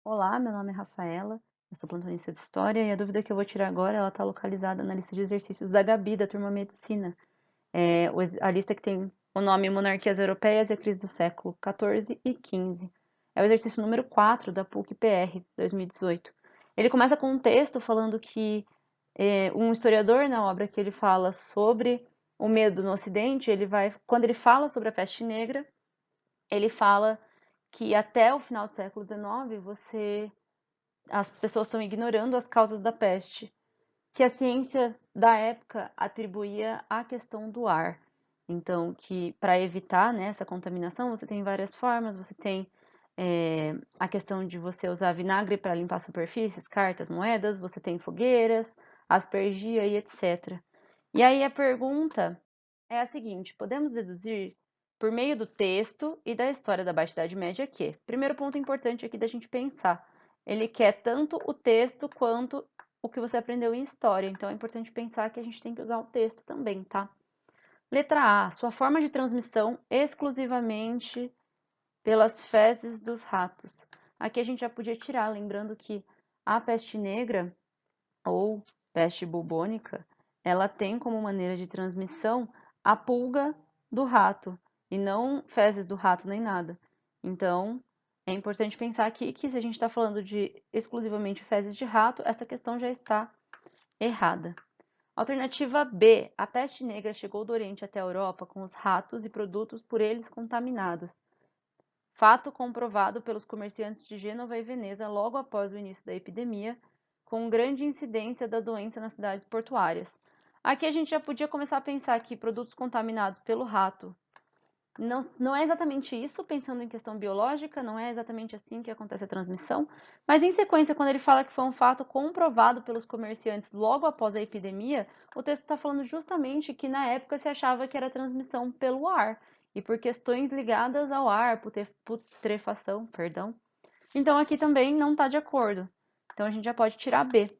Olá, meu nome é Rafaela, eu sou plantonista de História e a dúvida que eu vou tirar agora, ela está localizada na lista de exercícios da Gabi, da turma Medicina. A lista que tem o nome Monarquias Europeias e a Crise do século XIV e XV. É o exercício número 4 da PUC-PR 2018. Ele começa com um texto falando que um historiador, na obra que ele fala sobre o medo no Ocidente, quando ele fala sobre a peste negra, ele fala que até o final do século XIX as pessoas estão ignorando as causas da peste, que a ciência da época atribuía à questão do ar. Então, que para evitar, né, essa contaminação, você tem várias formas, você tem a questão de você usar vinagre para limpar superfícies, cartas, moedas, você tem fogueiras, aspergia e etc. E aí a pergunta é a seguinte: podemos deduzir por meio do texto e da história da Baixa Idade Média que, primeiro ponto importante aqui da gente pensar, ele quer tanto o texto quanto o que você aprendeu em história. Então é importante pensar que a gente tem que usar o texto também, tá? Letra A, sua forma de transmissão exclusivamente pelas fezes dos ratos. Aqui a gente já podia tirar, lembrando que a peste negra ou peste bubônica, ela tem como maneira de transmissão a pulga do rato e não fezes do rato nem nada. Então, é importante pensar aqui que se a gente está falando de exclusivamente fezes de rato, essa questão já está errada. Alternativa B. A peste negra chegou do Oriente até a Europa com os ratos e produtos por eles contaminados. Fato comprovado pelos comerciantes de Gênova e Veneza logo após o início da epidemia, com grande incidência da doença nas cidades portuárias. Aqui a gente já podia começar a pensar que produtos contaminados pelo rato não é exatamente isso, pensando em questão biológica, não é exatamente assim que acontece a transmissão, mas em sequência, quando ele fala que foi um fato comprovado pelos comerciantes logo após a epidemia, o texto está falando justamente que na época se achava que era transmissão pelo ar e por questões ligadas ao ar, putrefação, perdão. Então aqui também não está de acordo. Então a gente já pode tirar B.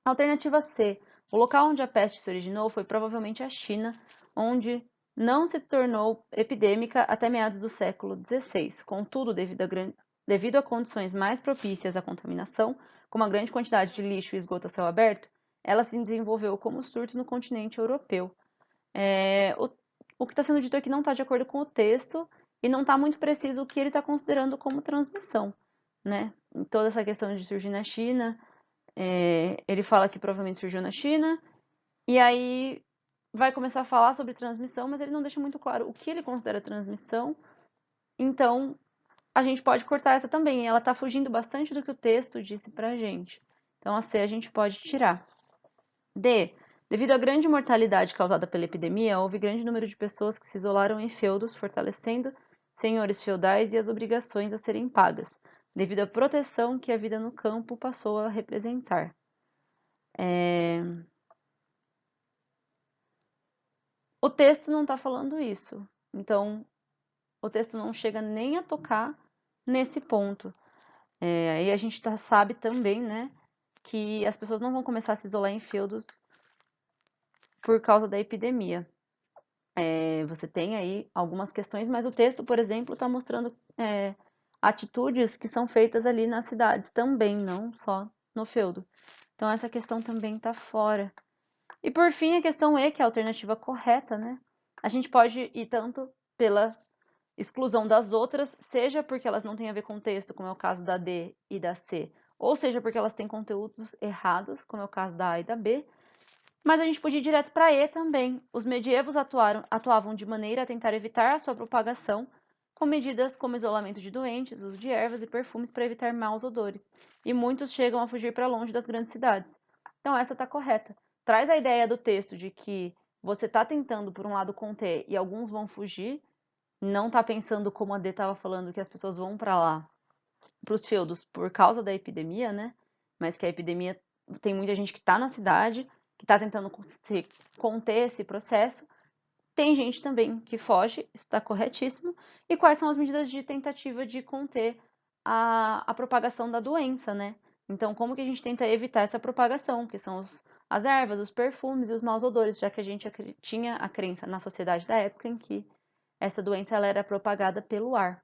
Alternativa C. O local onde a peste se originou foi provavelmente a China, onde não se tornou epidêmica até meados do século XVI. Contudo, devido a condições mais propícias à contaminação, como a grande quantidade de lixo e esgoto a céu aberto, ela se desenvolveu como surto no continente europeu. O que está sendo dito aqui não está de acordo com o texto e não está muito preciso o que ele está considerando como transmissão, né? Em toda essa questão de surgir na China, ele fala que provavelmente surgiu na China, e aí vai começar a falar sobre transmissão, mas ele não deixa muito claro o que ele considera transmissão. Então, a gente pode cortar essa também. Ela está fugindo bastante do que o texto disse pra gente. Então, a C a gente pode tirar. D. Devido à grande mortalidade causada pela epidemia, houve grande número de pessoas que se isolaram em feudos, fortalecendo senhores feudais e as obrigações a serem pagas, devido à proteção que a vida no campo passou a representar. O texto não está falando isso. Então, o texto não chega nem a tocar nesse ponto. Aí a gente sabe também, né, que as pessoas não vão começar a se isolar em feudos por causa da epidemia. Você tem aí algumas questões, mas o texto, por exemplo, está mostrando atitudes que são feitas ali nas cidades também, não só no feudo. Então essa questão também está fora. E por fim, a questão E, que é a alternativa correta, né? A gente pode ir tanto pela exclusão das outras, seja porque elas não têm a ver com o texto, como é o caso da D e da C, ou seja porque elas têm conteúdos errados, como é o caso da A e da B. Mas a gente podia ir direto para E também. Os medievos atuavam de maneira a tentar evitar a sua propagação, com medidas como isolamento de doentes, uso de ervas e perfumes para evitar maus odores. E muitos chegam a fugir para longe das grandes cidades. Então essa está correta. Traz a ideia do texto de que você está tentando, por um lado, conter e alguns vão fugir, não está pensando como a D estava falando, que as pessoas vão para lá, para os feudos, por causa da epidemia, né? Mas que a epidemia tem muita gente que está na cidade, que está tentando conter esse processo. Tem gente também que foge, isso está corretíssimo. E quais são as medidas de tentativa de conter a propagação da doença, né? Então, como que a gente tenta evitar essa propagação, que são as ervas, os perfumes e os maus odores, já que a gente tinha a crença na sociedade da época em que essa doença ela era propagada pelo ar.